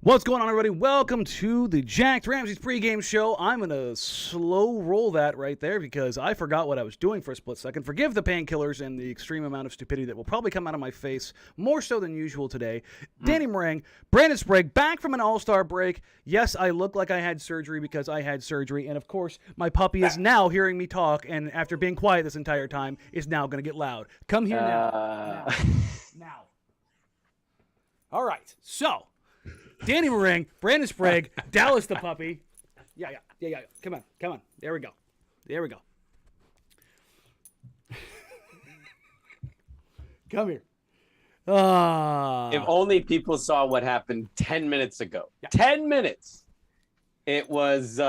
What's going on, everybody? Welcome to the Jacked Ramsays pregame show. I'm going to slow roll that right there because I forgot what I was doing for a split second. Forgive the painkillers and the extreme amount of stupidity that will probably come out of my face, more so than usual today. Danny Meringue, Brandon Sprague, back from an all-star break. Yes, I look like I had surgery because I had surgery. And, of course, my puppy is now hearing me talk, and after being quiet this entire time, is now going to get loud. Come here now. Now. All right, so... Danny Meringue, Brandon Sprague, Dallas the puppy. Yeah. Come on. There we go. Come here. If only people saw what happened 10 minutes ago. Yeah. 10 minutes. It was,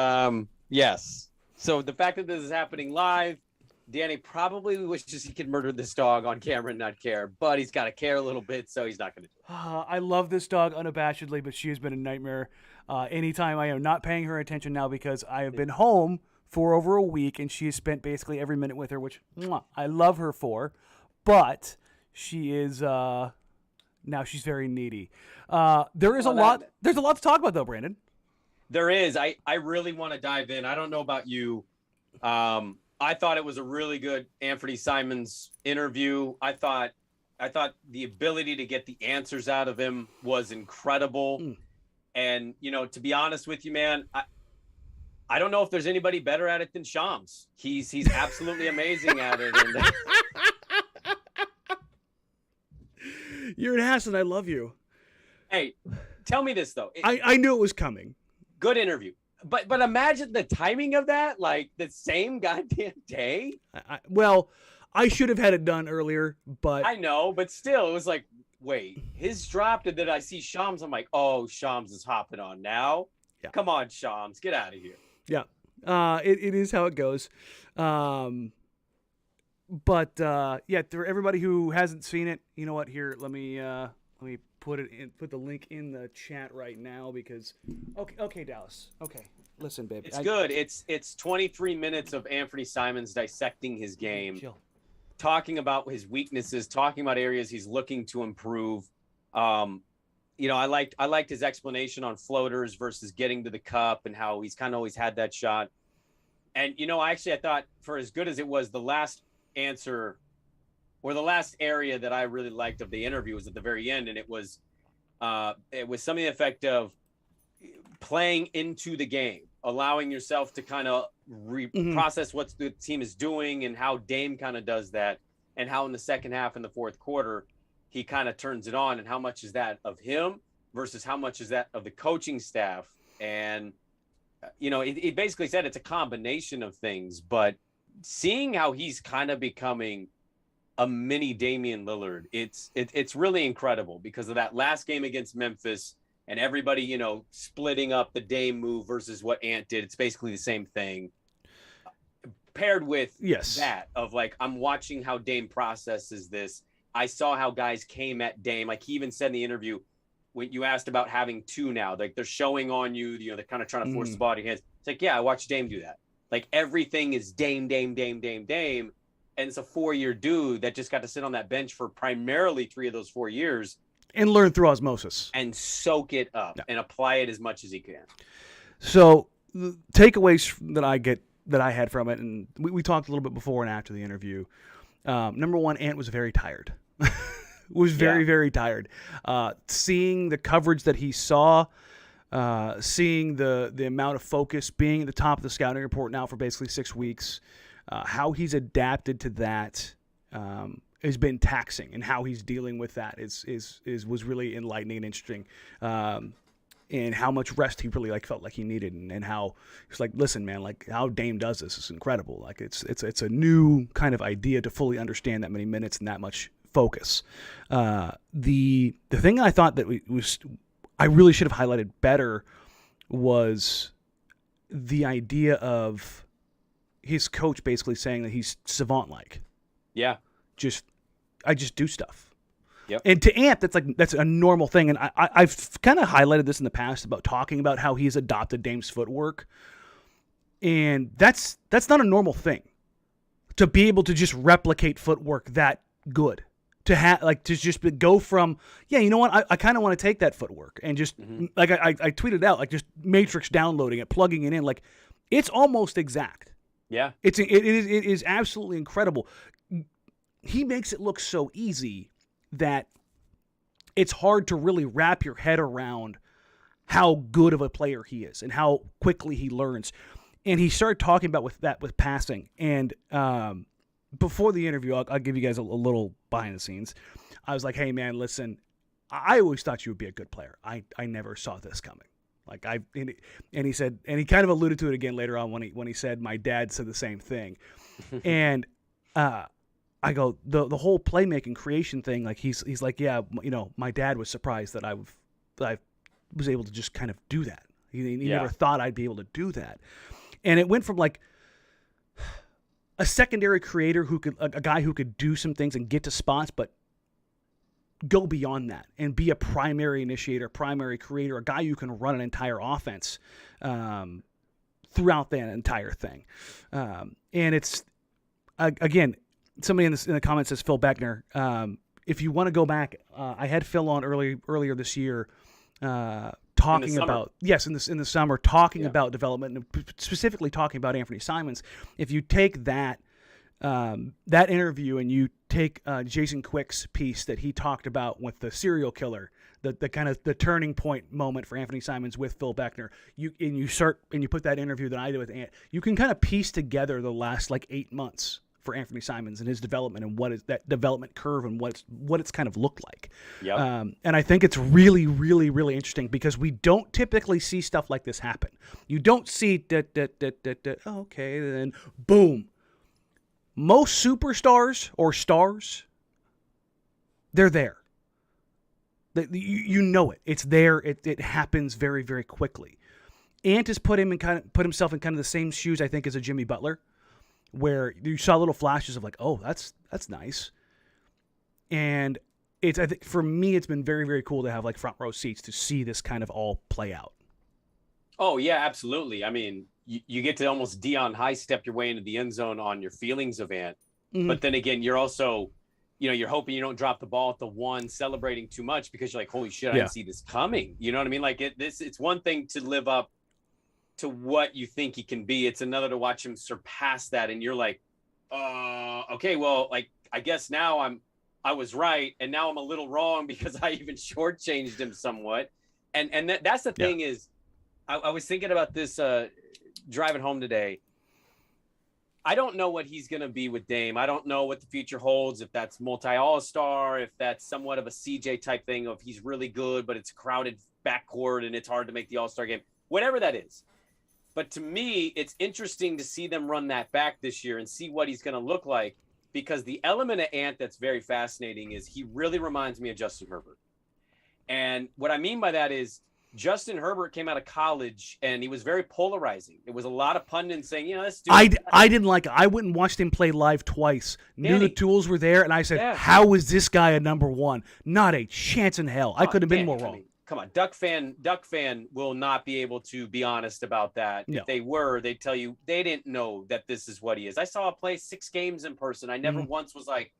yes. So the fact that this is happening live, Danny probably wishes he could murder this dog on camera and not care, but he's got to care a little bit, so he's not going to do it. I love this dog unabashedly, but she has been a nightmare. Anytime I am not paying her attention now because I have been home for over a week, and she has spent basically every minute with her, which I love her for, but she is now she's very needy. There's a lot to talk about, though, Brandon. There is. I really want to dive in. I don't know about you. I thought it was a really good Anfernee Simons interview. I thought the ability to get the answers out of him was incredible. And, to be honest with you, man, I don't know if there's anybody better at it than Shams. He's absolutely amazing at it. And you're an ass and I love you. Hey, tell me this, though. I knew it was coming. Good interview. But imagine the timing of that, like the same goddamn day. I should have had it done earlier, but I know, but still, it was like, wait, his dropped, and then I see Shams. I'm like, oh, Shams is hopping on now. Yeah. Come on, Shams, get out of here. Yeah, it is how it goes. For everybody who hasn't seen it, you know what? Here, let me put the link in the chat right now because okay, Dallas. Okay. Listen, baby. It's good. It's 23 minutes of Anfernee Simons dissecting his game, talking about his weaknesses, talking about areas he's looking to improve. I liked his explanation on floaters versus getting to the cup and how he's kind of always had that shot. And I thought, for as good as it was, the last answer or the last area that I really liked of the interview was at the very end, and it was something to the effect of playing into the game, allowing yourself to kind of process what the team is doing and how Dame kind of does that, and how in the second half in the fourth quarter he kind of turns it on, and how much is that of him versus how much is that of the coaching staff. And he basically said it's a combination of things, but seeing how he's kind of becoming a mini Damian Lillard, it's really incredible because of that last game against Memphis. And everybody, splitting up the Dame move versus what Ant did. It's basically the same thing. Paired with that of like, I'm watching how Dame processes this. I saw how guys came at Dame. Like he even said in the interview, when you asked about having two now, like they're showing on you, they're kind of trying to force the ball to your hands. It's like, yeah, I watched Dame do that. Like everything is Dame. And it's a 4-year dude that just got to sit on that bench for primarily 3 of those 4 years. And learn through osmosis. And soak it up and apply it as much as he can. So the takeaways that I had from it, and we talked a little bit before and after the interview. Number one, Ant was very tired. Very tired. Seeing the coverage that he saw, seeing the amount of focus, being at the top of the scouting report now for basically 6 weeks, how he's adapted to that has been taxing, and how he's dealing with that was really enlightening and interesting. And how much rest he really felt like he needed, and how he's like, listen, man, like how Dame does this is incredible. Like it's a new kind of idea to fully understand that many minutes and that much focus. The thing I thought that I really should have highlighted better was the idea of his coach basically saying that he's savant-like. Yeah. I just do stuff. Yep. And to Ant, that's a normal thing. And I've kind of highlighted this in the past about talking about how he's adopted Dame's footwork. And that's not a normal thing, to be able to just replicate footwork that good. to just go from, you know what, I kind of want to take that footwork and just like I tweeted out, like just matrix downloading it, plugging it in, like it's almost exact. Yeah, it is absolutely incredible. He makes it look so easy that it's hard to really wrap your head around how good of a player he is and how quickly he learns. And he started talking about with passing. And before the interview, I'll give you guys a little behind the scenes. I was like, hey, man, listen, I always thought you would be a good player. I never saw this coming. Like and he said, and he kind of alluded to it again later on when he said, my dad said the same thing. And I go, the whole playmaking creation thing, like he's like, yeah, you know, my dad was surprised that I was able to just kind of do that. He never thought I'd be able to do that. And it went from like a secondary creator a guy who could do some things and get to spots, but go beyond that and be a primary initiator, primary creator, a guy who can run an entire offense throughout that entire thing. And it's, again, somebody in the comments says Phil Beckner. If you want to go back, I had Phil on earlier this year talking about in the summer talking about development and specifically talking about Anfernee Simons. If you take that interview and you take Jason Quick's piece that he talked about with the serial killer, the kind of the turning point moment for Anfernee Simons with Phil Beckner, you put that interview that I did with Ant, you can kind of piece together the last like 8 months for Anfernee Simons and his development and what is that development curve and what it's kind of looked like. Yep. And I think it's really, really, really interesting because we don't typically see stuff like this happen. You don't see okay, then boom. Most superstars or stars, they're there. You know it. It's there. It happens very, very quickly. Ant has put himself in kind of the same shoes, I think, as a Jimmy Butler, where you saw little flashes of like, oh, that's nice. And I think for me, it's been very, very cool to have like front row seats to see this kind of all play out. Oh yeah, absolutely. I mean, you get to almost Dion high step your way into the end zone on your feelings of Ant. Mm-hmm. But then again, you're also, you're hoping you don't drop the ball at the one, celebrating too much because you're like, holy shit, I didn't see this coming. You know what I mean? Like it's one thing to live up to what you think he can be. It's another to watch him surpass that. And you're like, okay, well, like, I guess now I was right. And now I'm a little wrong because I even shortchanged him somewhat. And that's the thing is, I was thinking about this driving home today. I don't know what he's going to be with Dame. I don't know what the future holds, if that's multi-all-star, if that's somewhat of a CJ type thing, or if he's really good, but it's a crowded backcourt and it's hard to make the all-star game, whatever that is. But to me, it's interesting to see them run that back this year and see what he's going to look like, because the element of Ant that's very fascinating is he really reminds me of Justin Herbert. And what I mean by that is Justin Herbert came out of college and he was very polarizing. There was a lot of pundits saying, this dude. I didn't like it. I went and watched him play live twice. Knew the tools were there, and I said, how is this guy a number one? Not a chance in hell. I could have been more wrong. Come on, Duck fan will not be able to be honest about that. No. If they were, they'd tell you they didn't know that this is what he is. I saw him play 6 games in person. I never once was like,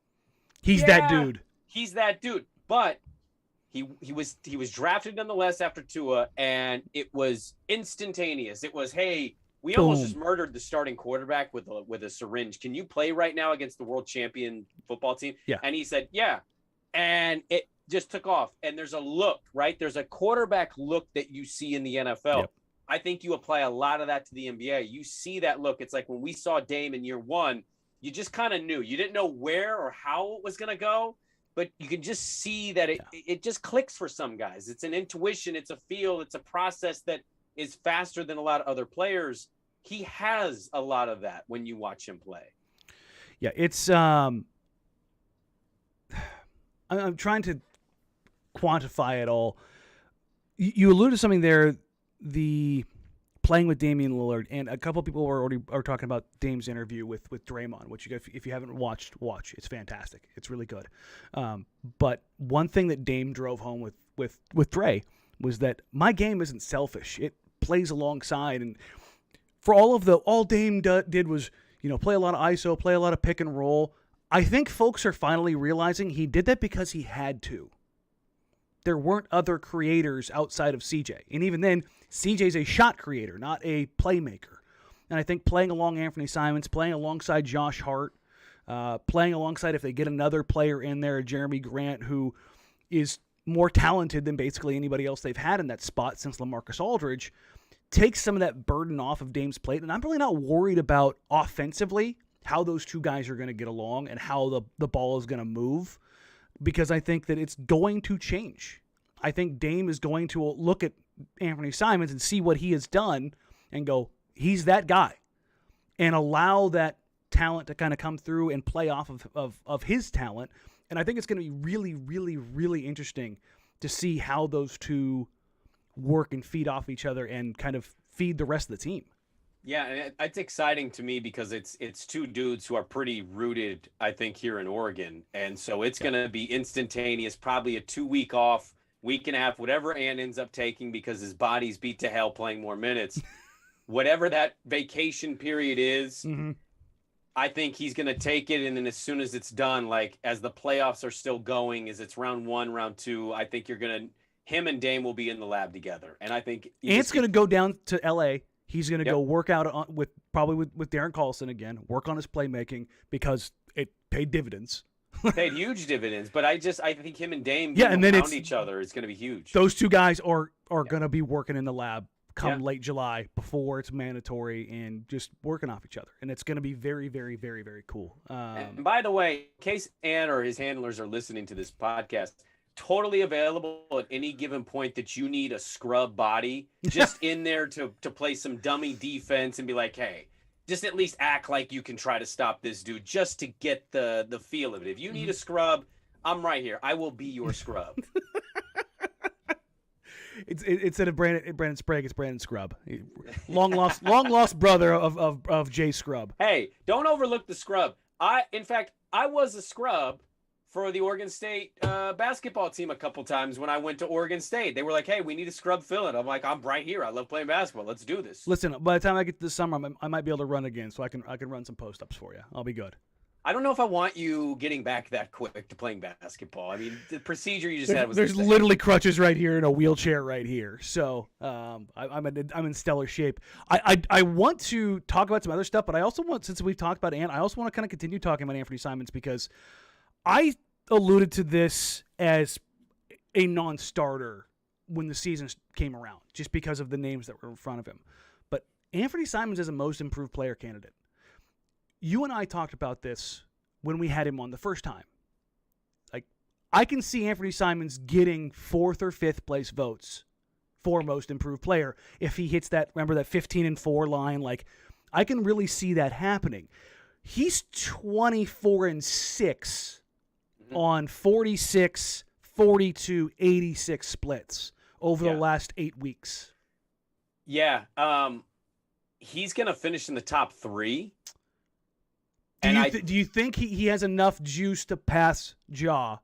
he's that dude. He's that dude. But he was drafted nonetheless after Tua, and it was instantaneous. It was, hey, we almost just murdered the starting quarterback with a syringe. Can you play right now against the world champion football team? Yeah. And he said, yeah. And it just took off. And there's a look, right? There's a quarterback look that you see in the NFL. Yep. I think you apply a lot of that to the NBA. You see that look. It's like when we saw Dame in year 1, you just kind of knew. You didn't know where or how it was going to go, but you can just see that it just clicks for some guys. It's an intuition. It's a feel. It's a process that is faster than a lot of other players. He has a lot of that when you watch him play. Yeah, it's I'm trying to quantify it all. You alluded to something there, the playing with Damian Lillard, and a couple of people are talking about Dame's interview with Draymond, which if you haven't watched, watch. It's fantastic. It's really good. But one thing that Dame drove home with Dre was that my game isn't selfish. It plays alongside, and for all Dame did was play a lot of ISO, play a lot of pick and roll. I think folks are finally realizing he did that because he had to. There weren't other creators outside of CJ. And even then, CJ's a shot creator, not a playmaker. And I think playing along Anfernee Simons, playing alongside Josh Hart, playing alongside, if they get another player in there, Jeremy Grant, who is more talented than basically anybody else they've had in that spot since LaMarcus Aldridge, takes some of that burden off of Dame's plate. And I'm really not worried about offensively how those two guys are going to get along and how the ball is going to move, because I think that it's going to change. I think Dame is going to look at Anfernee Simons and see what he has done and go, he's that guy, and allow that talent to kind of come through and play off of his talent. And I think it's going to be really, really, really interesting to see how those two work and feed off each other and kind of feed the rest of the team. Yeah, and it's exciting to me because it's two dudes who are pretty rooted, I think, here in Oregon. And so it's going to be instantaneous, probably a 2-week off, week and a half, whatever Ant ends up taking because his body's beat to hell playing more minutes. Whatever that vacation period is, I think he's going to take it. And then as soon as it's done, like as the playoffs are still going, as it's round 1, round 2, I think him and Dame will be in the lab together. And I think Ant's going to go down to LA. He's going to go work out with Darren Collison again, work on his playmaking because it paid dividends. Paid huge dividends, but I think him and Dame and then around each other is going to be huge. Those two guys are going to be working in the lab come late July before it's mandatory and just working off each other. And it's going to be very, very, very, very cool. And by the way, in case Ant or his handlers are listening to this podcast, totally available at any given point that you need a scrub body just in there to play some dummy defense and be like, hey, just at least act like you can try to stop this dude just to get the feel of it. If you need a scrub, I'm right here. I will be your scrub. Instead of Brandon Sprague, it's Brandon Scrub, long lost brother of Jay Scrub. Hey, don't overlook the scrub. In fact, I was a scrub for the Oregon State basketball team a couple times when I went to Oregon State. They were like, hey, we need a scrub fill-in. I'm like, I'm right here. I love playing basketball. Let's do this. Listen, by the time I get to the summer, I might be able to run again, so I can run some post-ups for you. I'll be good. I don't know if I want you getting back that quick to playing basketball. I mean, the procedure you just had was there's literally crutches right here and a wheelchair right here. So I'm in stellar shape. I want to talk about some other stuff, but I also want, since we've talked about Ant, I also want to kind of continue talking about Anfernee Simons because I alluded to this as a non-starter when the season came around, just because of the names that were in front of him. But Anfernee Simons is a most improved player candidate. You and I talked about this when we had him on the first time. Like, I can see Anfernee Simons getting 4th or 5th place votes for most improved player if he hits that, remember that 15-4 line. Like, I can really see that happening. He's 24-6 on 46, 42, 86 splits over the last 8 weeks. Yeah. He's going to finish in the top 3. Do you think he has enough juice to pass Ja?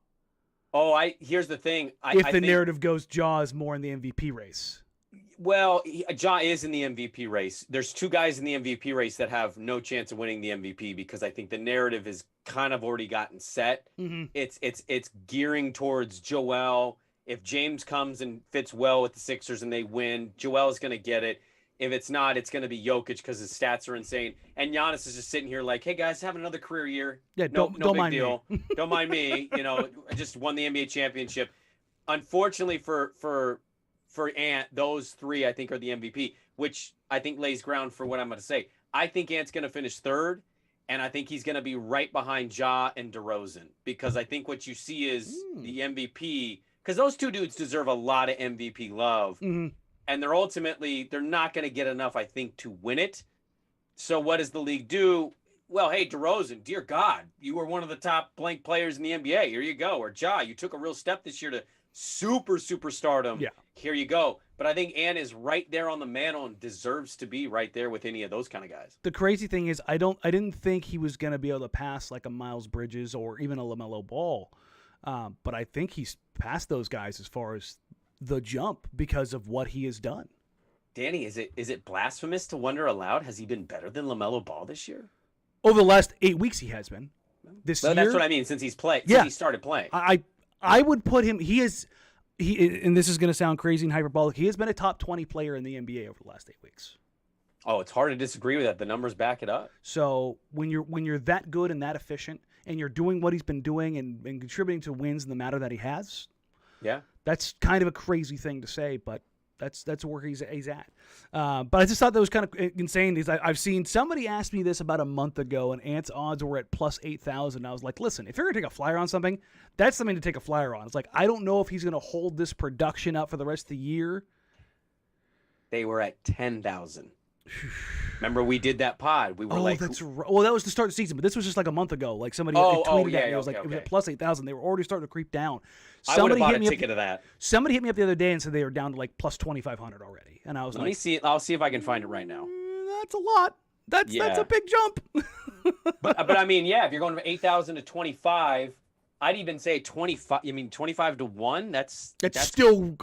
Here's the thing. I think narrative goes Ja is more in the MVP race. Well, Ja is in the MVP race. There's 2 guys in the MVP race that have no chance of winning the MVP because I think the narrative is kind of already gotten set. It's gearing towards Joel. If James comes and fits well with the Sixers and they win, Joel is going to get it. If it's not, it's going to be Jokic because his stats are insane. And Giannis is just sitting here like, hey, guys, have another career year. Yeah, no big mind deal. Me. Don't mind me. I just won the NBA championship. Unfortunately for Ant, those 3, I think, are the MVP, which I think lays ground for what I'm going to say. I think Ant's going to finish 3rd, and I think he's going to be right behind Ja and DeRozan because I think what you see is the MVP, because those 2 dudes deserve a lot of MVP love. And they're not going to get enough, I think, to win it. So what does the league do? Well, hey, DeRozan, dear God, you were one of the top blank players in the NBA. Here you go. Or Ja, you took a real step this year to superstardom. Yeah. Here you go. But I think Ant is right there on the mantle and deserves to be right there with any of those kind of guys. The crazy thing is I didn't think he was going to be able to pass like a Miles Bridges or even a LaMelo Ball. But I think he's passed those guys as far as the jump because of what he has done. Danny, is it blasphemous to wonder aloud? Has he been better than LaMelo Ball this year? Over the last 8 weeks, he has been. this Well, year. that's what I mean. Since he started playing. I would put him. He and this is going to sound crazy and hyperbolic. He has been a top 20 player in the NBA over the last 8 weeks. Oh, it's hard to disagree with that. The numbers back it up. So when you're that good and that efficient, and you're doing what he's been doing and contributing to wins in the matter that he has, yeah, that's kind of a crazy thing to say, but that's where he's at. But I just thought that was kind of insane. I've seen somebody ask me this about a month ago, and Ant's odds were at plus 8,000. I was like, listen, if you're gonna take a flyer on something, that's something to take a flyer on. It's like, I don't know if he's gonna hold this production up for the rest of the year. They were at 10,000. Remember, we did that pod. We were that's right. Well, that was to start the season, but this was just like a month ago. Like somebody tweeted at me. It was it was at plus 8,000. They were already starting to creep down. I would have bought a ticket of that. Somebody hit me up the other day and said they were down to like plus 2,500 already, and I was Let me see. I'll see if I can find it right now. That's a lot. That's a big jump. but I mean, yeah, if you're going from 8,000 to 25, I'd even say 25. I mean, 25 to 1. That's still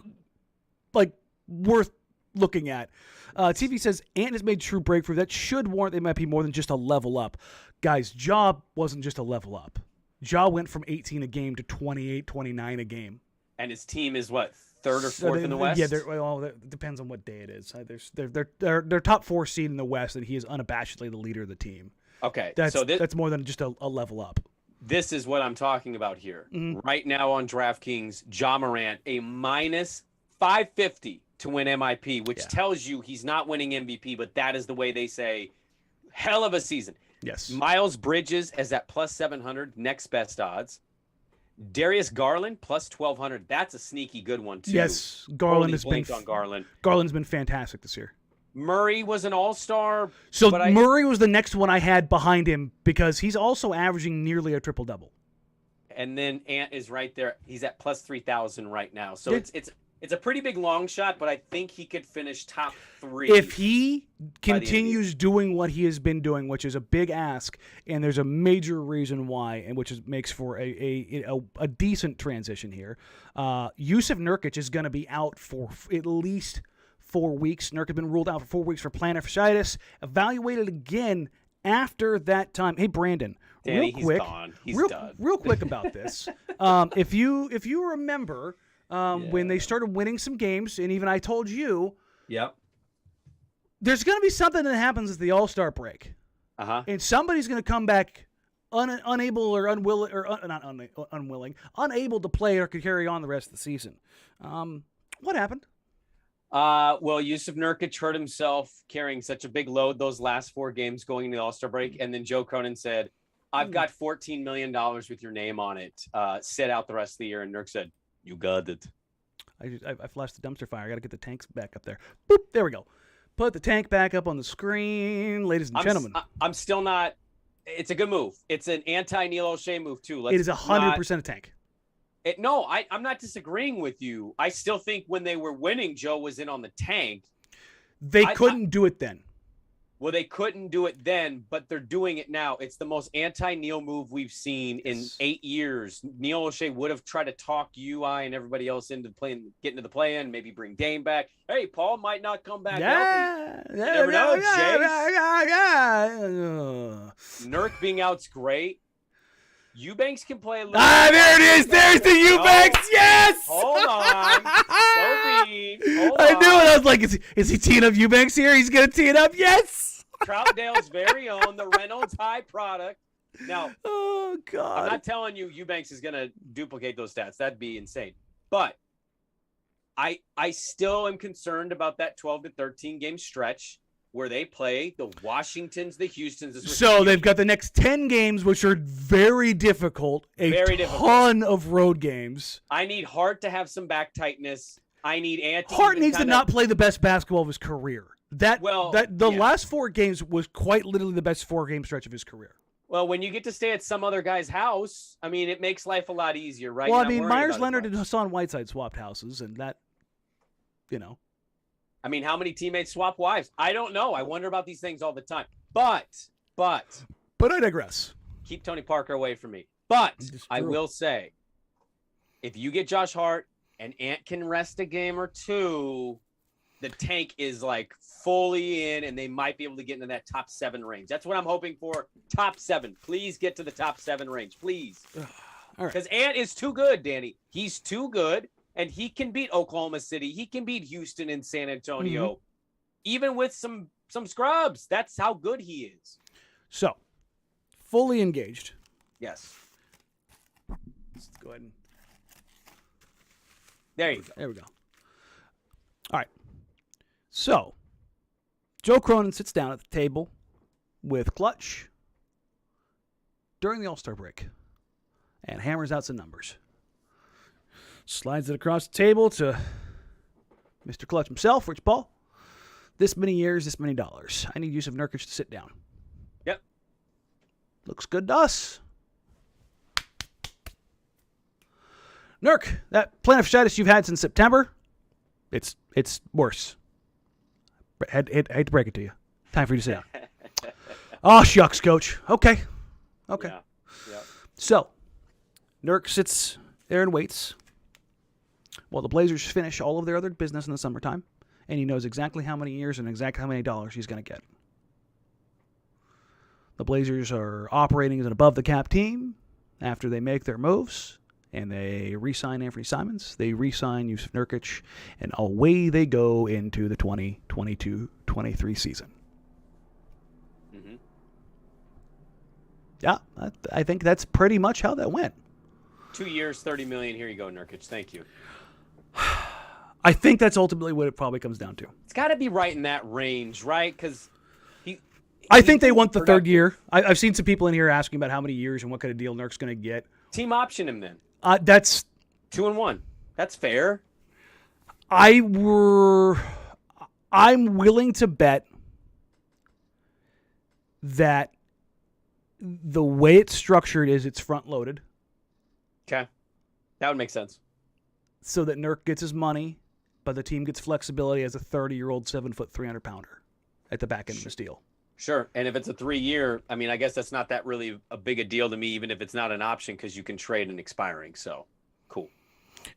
like worth looking at. TV says Ant has made true breakthrough. That should warrant they might be more than just a level up. Guys, Ja wasn't just a level up. Ja went from 18 a game to 28, 29 a game. And his team is what, third or fourth in the West? Yeah, it depends on what day it is. They're top 4 seed in the West, and he is unabashedly the leader of the team. Okay, that's more than just a level up. This is what I'm talking about here. Mm-hmm. Right now on DraftKings, Ja Morant, a minus 550 to win MIP, which tells you he's not winning MVP, but that is the way they say. Hell of a season. Yes. Miles Bridges is at plus 700, next best odds. Darius Garland plus 1,200. That's a sneaky good one too. Yes, Garland's been fantastic this year. Murray was an all-star. So Murray was the next one I had behind him because he's also averaging nearly a triple-double. And then Ant is right there. He's at plus 3,000 right now. So it's a pretty big long shot, but I think he could finish top 3. If he continues doing what he has been doing, which is a big ask, and there's a major reason why, and which makes for a decent transition here. Jusuf Nurkic is going to be out for at least 4 weeks. Nurkic has been ruled out for 4 weeks for plantar fasciitis. Evaluated again after that time. Hey, Brandon, Danny, real quick, he's gone. He's done. Real quick about this. If you remember. When they started winning some games, and even I told you, there's going to be something that happens at the All-Star break, and somebody's going to come back unable or unwilling, or not unwilling, unable to play or could carry on the rest of the season. What happened? Well, Jusuf Nurkic hurt himself carrying such a big load those last 4 games going into the All-Star break, and then Joe Cronin said, "I've got $14 million with your name on it. Sit out the rest of the year," and Nurk said, "You got it." I flashed the dumpster fire. I got to get the tanks back up there. Boop, there we go. Put the tank back up on the screen, ladies and gentlemen. I'm still not. It's a good move. It's an anti-Neil O'Shea move too. It is 100% a tank. I'm not disagreeing with you. I still think when they were winning, Joe was in on the tank. They couldn't do it then. Well, they couldn't do it then, but they're doing it now. It's the most anti-Neil move we've seen in 8 years. Neil O'Shea would have tried to talk UI and everybody else into getting to the play-in, maybe bring Dame back. Hey, Paul might not come back healthy. You never know, Nurk being out's great. Eubanks can play a little. There it is. There's the Eubanks. Yes. Hold on. I knew it. I was like, is he teeing up Eubanks here? He's going to tee it up. Yes. Troutdale's very own, the Reynolds High product. Now, oh God, I'm not telling you Eubanks is going to duplicate those stats. That'd be insane. But I still am concerned about that 12 to 13 game stretch where they play the Washingtons, the Houstons. So they've got the next 10 games, which are very difficult. Ton of road games. I need Hart to have some back tightness. I need Ant. Hart needs to not play the best basketball of his career. Last 4 games was quite literally the best 4-game stretch of his career. Well, when you get to stay at some other guy's house, I mean, it makes life a lot easier, right? Well, I mean, Myers Leonard and Hassan Whiteside swapped houses, and that, I mean, how many teammates swap wives? I don't know. I wonder about these things all the time. But I digress. Keep Tony Parker away from me. But I will say, if you get Josh Hart and Ant can rest a game or 2, the tank is like fully in, and they might be able to get into that top 7 range. That's what I'm hoping for. Top 7. Please get to the top 7 range, please. All right. Because Ant is too good, Danny. He's too good, and he can beat Oklahoma City. He can beat Houston and San Antonio, even with some scrubs. That's how good he is. So, fully engaged. Yes. Let's go ahead and... There you go. There we go. All right. So, Joe Cronin sits down at the table with Clutch during the All-Star break and hammers out some numbers. Slides it across the table to Mr. Clutch himself, Rich Paul. This many years, this many dollars. I need Jusuf Nurkic to sit down. Yep. Looks good to us. Nurk, that plantar fasciitis you've had since September, it's worse. Hate to break it to you. Time for you to sit down. Oh, shucks, coach. Okay. Yeah. So, Nurk sits there and waits while the Blazers finish all of their other business in the summertime, and he knows exactly how many years and exactly how many dollars he's going to get. The Blazers are operating as an above-the-cap team after they make their moves, and they re-sign Anfernee Simons, they re-sign Jusuf Nurkic, and away they go into the 2022-23 season. Mm-hmm. Yeah, I think that's pretty much how that went. 2 years, $30 million. Here you go, Nurkic. Thank you. I think that's ultimately what it probably comes down to. It's got to be right in that range, right? Because I think they want the third year. I've seen some people in here asking about how many years and what kind of deal Nurk's going to get. Team option him then. That's 2-1. That's fair. I'm willing to bet that the way it's structured is it's front loaded. Okay. That would make sense. So that Nurk gets his money, but the team gets flexibility as a 30-year-old 7-foot 300-pounder at the back end of this deal. Sure. And if it's a 3-year, I mean, I guess that's not that really a big a deal to me, even if it's not an option, because you can trade an expiring. So, cool.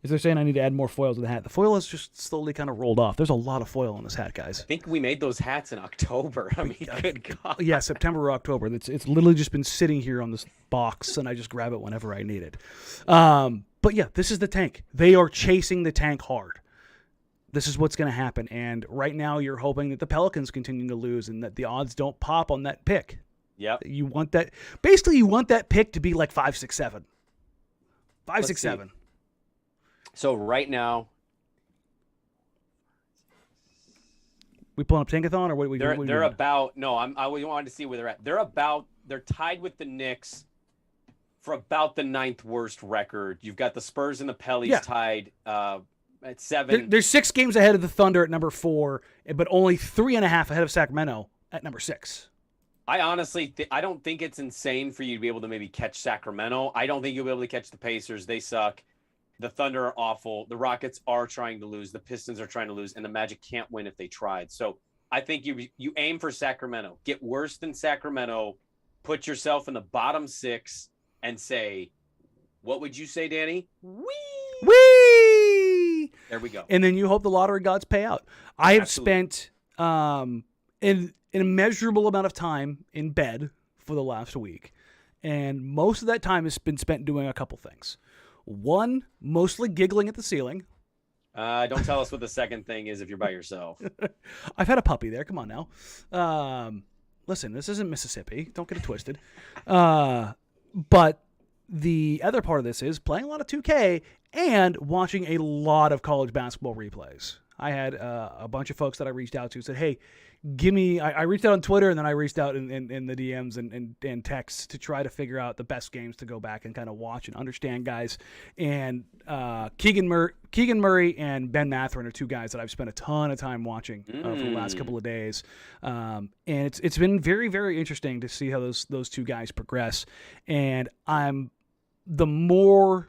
Is they're saying I need to add more foil to the hat. The foil is just slowly kind of rolled off. There's a lot of foil on this hat, guys. I think we made those hats in October. I mean, good God. Yeah, September or October. It's literally just been sitting here on this box, and I just grab it whenever I need it. But yeah, this is the tank. They are chasing the tank hard. This is what's going to happen. And right now you're hoping that the Pelicans continue to lose and that the odds don't pop on that pick. Yep. You want that. Basically, you want that pick to be like 5, 6, 7. 5, 6, 7. So right now, we pulling up Tankathon or what? They're about. No, I wanted to see where they're at. They're tied with the Knicks for about the 9th worst record. You've got the Spurs and the Pellies tied at 7. There's 6 games ahead of the Thunder at number 4, but only 3.5 ahead of Sacramento at number 6. I honestly, I don't think it's insane for you to be able to maybe catch Sacramento. I don't think you'll be able to catch the Pacers. They suck. The Thunder are awful. The Rockets are trying to lose. The Pistons are trying to lose, and the Magic can't win if they tried. So I think you aim for Sacramento. Get worse than Sacramento. Put yourself in the bottom 6 and say, what would you say, Danny? Whee! There we go. And then you hope the lottery gods pay out. I have spent an immeasurable amount of time in bed for the last week, and most of that time has been spent doing a couple things. One, mostly giggling at the ceiling. Don't tell us what the second thing is if you're by yourself. I've had a puppy there. Come on now. Listen, this isn't Mississippi. Don't get it twisted. But the other part of this is playing a lot of 2K and watching a lot of college basketball replays. I had a bunch of folks that I reached out to said, hey, give me – I reached out on Twitter and then I reached out in the DMs and texts to try to figure out the best games to go back and kind of watch and understand guys. And Keegan Murray and Ben Mathurin are 2 guys that I've spent a ton of time watching for the last couple of days. And it's been very, very interesting to see how those 2 guys progress. And the more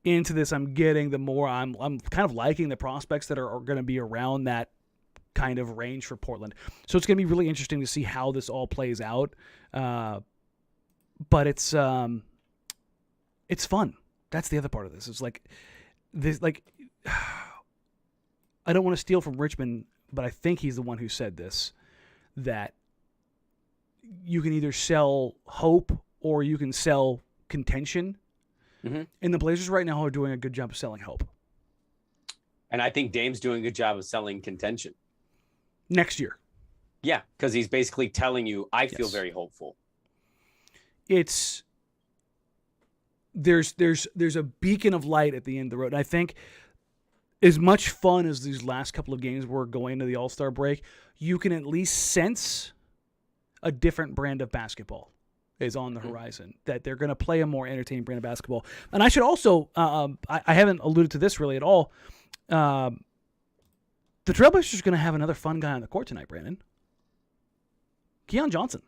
into this I'm getting, the more I'm kind of liking the prospects that are going to be around that kind of range for Portland. So it's going to be really interesting to see how this all plays out. But it's fun. That's the other part of this. It's like this, like I don't want to steal from Richmond, but I think he's the one who said this, that you can either sell hope or you can sell contention. Mm-hmm. And the Blazers right now are doing a good job of selling hope. And I think Dame's doing a good job of selling contention. Next year. Yeah, because he's basically telling you, I feel very hopeful. There's a beacon of light at the end of the road. And I think as much fun as these last couple of games were going into the All-Star break, you can at least sense a different brand of basketball is on the horizon, that they're going to play a more entertaining brand of basketball. And I should also, I haven't alluded to this really at all, the Trailblazers are going to have another fun guy on the court tonight, Brandon. Keon Johnson.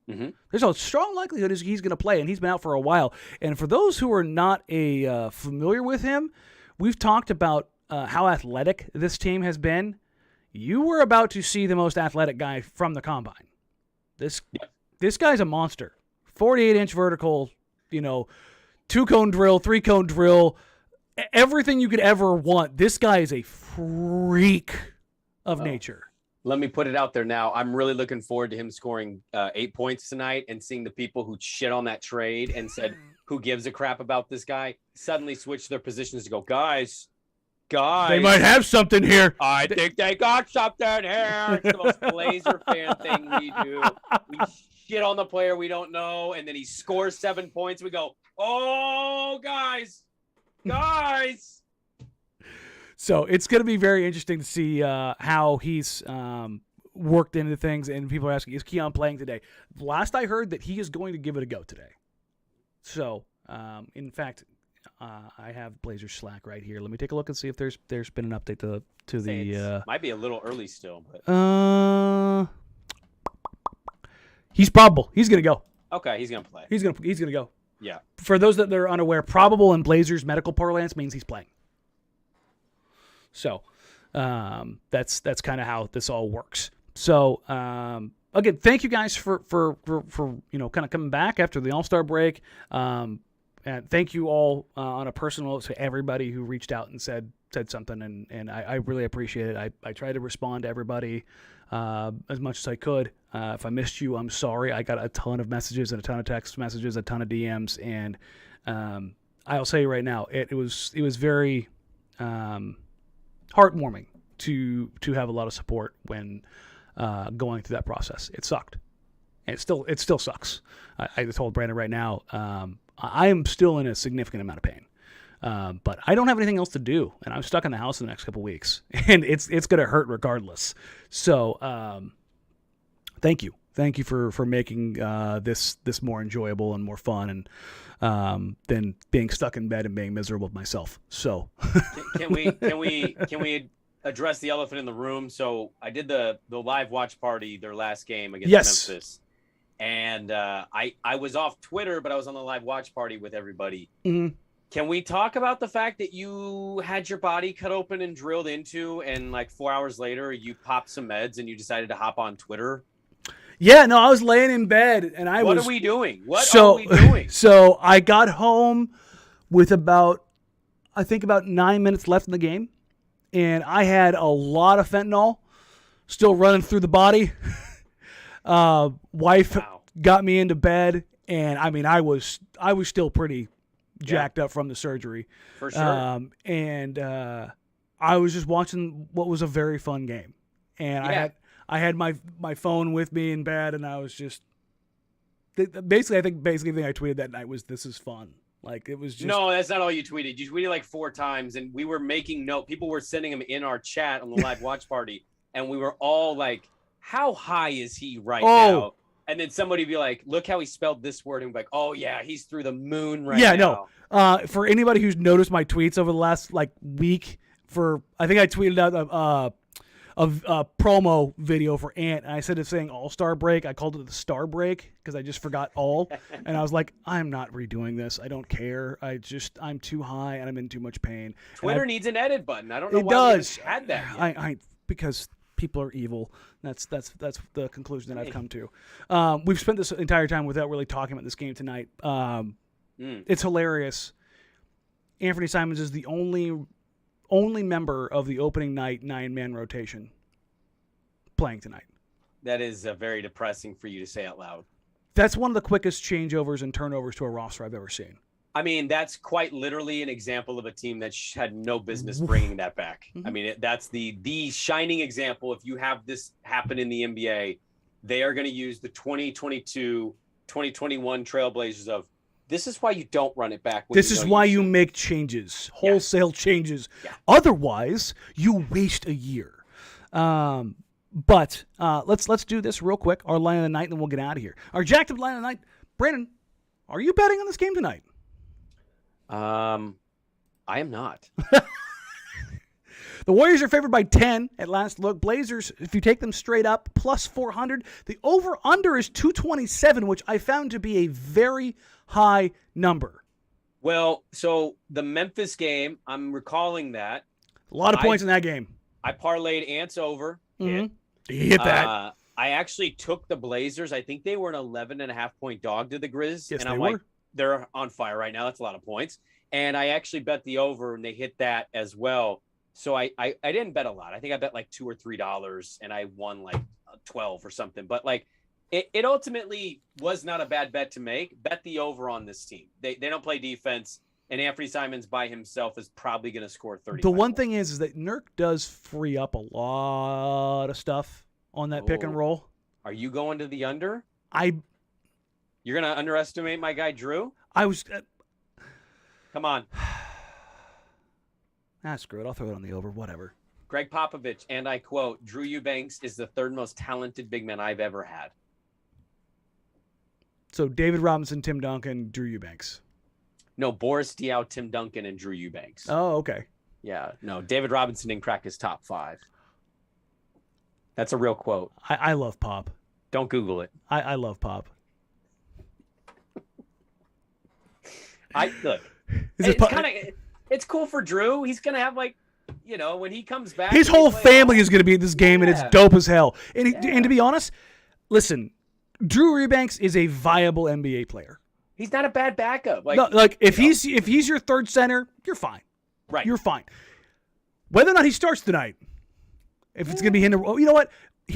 Mm-hmm. There's a strong likelihood he's going to play, and he's been out for a while. And for those who are not familiar with him, we've talked about how athletic this team has been. You were about to see the most athletic guy from the combine. This guy's a monster. 48-inch vertical, 2-cone drill, 3-cone drill, everything you could ever want. This guy is a freak of nature. Let me put it out there now. I'm really looking forward to him scoring 8 points tonight and seeing the people who shit on that trade and said, who gives a crap about this guy, suddenly switch their positions to go, guys. They might have something here. I think they got something here. It's the most Blazer fan thing we do. We shit on the player we don't know, and then he scores 7 points. We go, oh, guys. So it's going to be very interesting to see how he's worked into things, and people are asking, is Keon playing today? Last I heard that he is going to give it a go today. So, in fact, I have Blazers Slack right here. Let me take a look and see if there's been an update to the. Might be a little early still, but. He's probable. He's gonna go. Okay, he's gonna play. He's gonna go. Yeah. For those that are unaware, probable in Blazers medical parlance means he's playing. So, that's kind of how this all works. So, again, thank you guys for kind of coming back after the All-Star break. And thank you all on a personal note to everybody who reached out and said something, and I really appreciate it. I tried to respond to everybody as much as I could. If I missed you, I'm sorry. I got a ton of messages and a ton of text messages, a ton of DMs, and I'll say right now, it was very heartwarming to have a lot of support when going through that process. It sucked, and it still sucks. I told Brandon right now. I am still in a significant amount of pain, but I don't have anything else to do, and I'm stuck in the house in the next couple weeks, and it's going to hurt regardless. So, thank you for making this more enjoyable and more fun, and than being stuck in bed and being miserable myself. So, can we address the elephant in the room? So I did the live watch party their last game against Memphis. And I was off Twitter, but I was on the live watch party with everybody. Mm-hmm. Can we talk about the fact that you had your body cut open and drilled into, and like 4 hours later, you popped some meds and you decided to hop on Twitter? Yeah, no, I was laying in bed and What are we doing? What are we doing? So I got home with about 9 minutes left in the game, and I had a lot of fentanyl still running through the body. Wife got me into bed, and I mean, I was still pretty jacked up from the surgery. For sure. And I was just watching what was a very fun game, and I had my phone with me in bed, and I was just basically the thing I tweeted that night was, "This is fun." Like, it was just... No, that's not all you tweeted. You tweeted like 4 times, and we were making note. People were sending them in our chat on the live watch party, and we were all like, how high is he now? And then somebody would be like, look how he spelled this word. And we'd be like, oh, yeah, he's through the moon now. Yeah, no. For anybody who's noticed my tweets over the last week, I think I tweeted out a promo video for Ant, and I said it's saying All-Star Break. I called it the Star Break because I just forgot all. And I was like, I'm not redoing this. I don't care. I'm too high and I'm in too much pain. Twitter needs an edit button. I don't know why we had that yet. Because people are evil. That's the conclusion that I've come to. We've spent this entire time without really talking about this game tonight. It's hilarious. Anfernee Simons is the only only member of the opening night 9-man rotation playing tonight. That is very depressing for you to say out loud. That's one of the quickest changeovers and turnovers to a roster I've ever seen. I mean, that's quite literally an example of a team that had no business bringing that back. Mm-hmm. I mean, that's the shining example. If you have this happen in the NBA, they are going to use the 2022, 2021 Trailblazers of, this is why you don't run it back. This is why you make changes, wholesale changes. Yeah. Otherwise, you waste a year. But let's do this real quick. Our line of the night, and then we'll get out of here. Our jacked up line of the night. Brandon, are you betting on this game tonight? I am not. The Warriors are favored by 10 at last look. Blazers, if you take them straight up, plus 400. The over-under is 227, which I found to be a very high number. Well, so the Memphis game, I'm recalling that. A lot of points in that game. I parlayed Ants over. Mm-hmm. You hit that. I actually took the Blazers. I think they were an 11.5-point dog to the Grizz. Yes, and they I'm were. like, they're on fire right now. That's a lot of points. And I actually bet the over, and they hit that as well. So I didn't bet a lot. I think I bet like $2 or $3, and I won like 12 or something. But like it ultimately was not a bad bet to make. Bet the over on this team. They don't play defense, and Anfernee Simons by himself is probably going to score 30. The one thing is that Nurk does free up a lot of stuff on that pick and roll. Are you going to the under? You're going to underestimate my guy Drew? I was. Come on. Screw it. I'll throw it on the over. Whatever. Greg Popovich, and I quote, Drew Eubanks is the third most talented big man I've ever had. So David Robinson, Tim Duncan, Drew Eubanks. No, Boris Diaw, Tim Duncan, and Drew Eubanks. Oh, okay. Yeah, no, David Robinson didn't crack his top 5. That's a real quote. I love Pop. Don't Google it. I love Pop. Look. It's cool for Drew. He's gonna have when he comes back. His whole family is gonna be at this game, and it's dope as hell. And to be honest, listen, Drew Eubanks is a viable NBA player. He's not a bad backup. If he's your third center, you're fine. Right. You're fine. Whether or not he starts tonight, if it's gonna be him, you know what?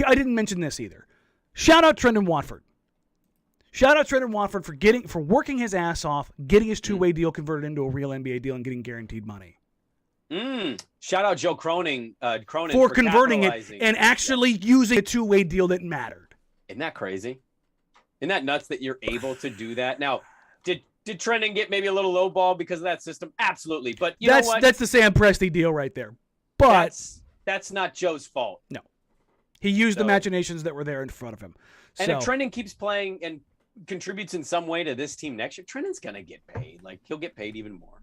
I didn't mention this either. Shout out Trendon Watford. Shout out Trendon Watford for working his ass off, getting his two-way deal converted into a real NBA deal, and getting guaranteed money. Shout out Joe Cronin for converting it and actually using a two-way deal that mattered. Isn't that crazy? Isn't that nuts that you're able to do that? Now, did Trendon get maybe a little low ball because of that system? Absolutely. But you know what? That's the Sam Presti deal right there. But that's not Joe's fault. No. He used the machinations that were there in front of him. And if Trendon keeps playing and contributes in some way to this team next year, Trendon's going to get paid. Like, he'll get paid even more.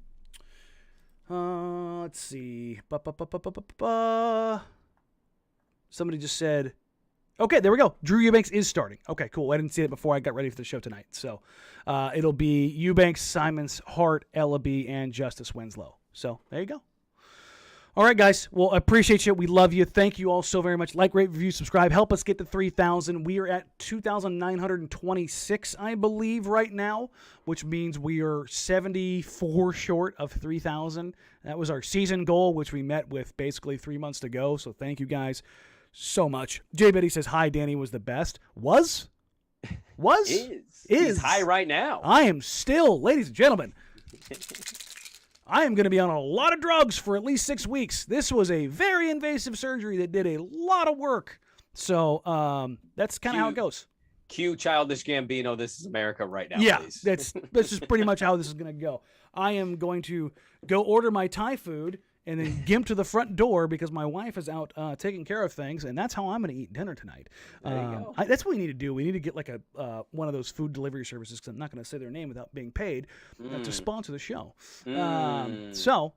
Let's see. Somebody just said, okay, there we go. Drew Eubanks is starting. Okay, cool. I didn't see it before I got ready for the show tonight. So it'll be Eubanks, Simons, Hart, Elleby, and Justice Winslow. So there you go. All right, guys. Well, I appreciate you. We love you. Thank you all so very much. Like, rate, review, subscribe. Help us get to 3,000. We are at 2,926, I believe, right now, which means we are 74 short of 3,000. That was our season goal, which we met with basically 3 months to go. So thank you guys so much. Jay Betty says, hi, Danny was the best. Was? Is. He's high right now. I am still, ladies and gentlemen. I am going to be on a lot of drugs for at least 6 weeks. This was a very invasive surgery that did a lot of work. So that's kind of how it goes. Cue Childish Gambino, This Is America right now, yeah, please. that's just pretty much how this is going to go. I am going to go order my Thai food and then gimp to the front door because my wife is out taking care of things, and that's how I'm going to eat dinner tonight. There you go. That's what we need to do. We need to get like one of those food delivery services, because I'm not going to say their name without being paid to sponsor the show. So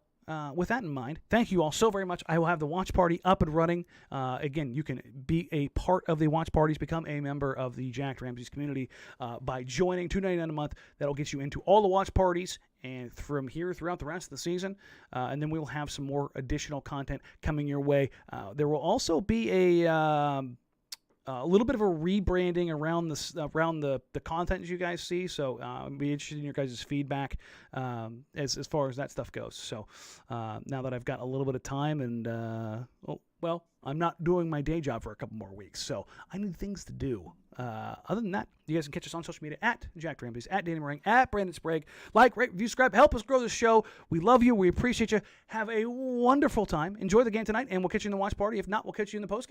with that in mind, thank you all so very much. I will have the watch party up and running. Again, you can be a part of the watch parties, become a member of the Jacked Ramsays community by joining $2.99 a month. That'll get you into all the watch parties and from here throughout the rest of the season. And then we'll have some more additional content coming your way. There will also be a a little bit of a rebranding around the content you guys see. So I'd be interested in your guys' feedback as far as that stuff goes. So now that I've got a little bit of time and well, I'm not doing my day job for a couple more weeks, so I need things to do. Other than that, you guys can catch us on social media at Jack Ramsays, at Danny Meringue, at Brandon Sprague. Like, rate, review, subscribe. Help us grow the show. We love you. We appreciate you. Have a wonderful time. Enjoy the game tonight, and we'll catch you in the watch party. If not, we'll catch you in the postgame.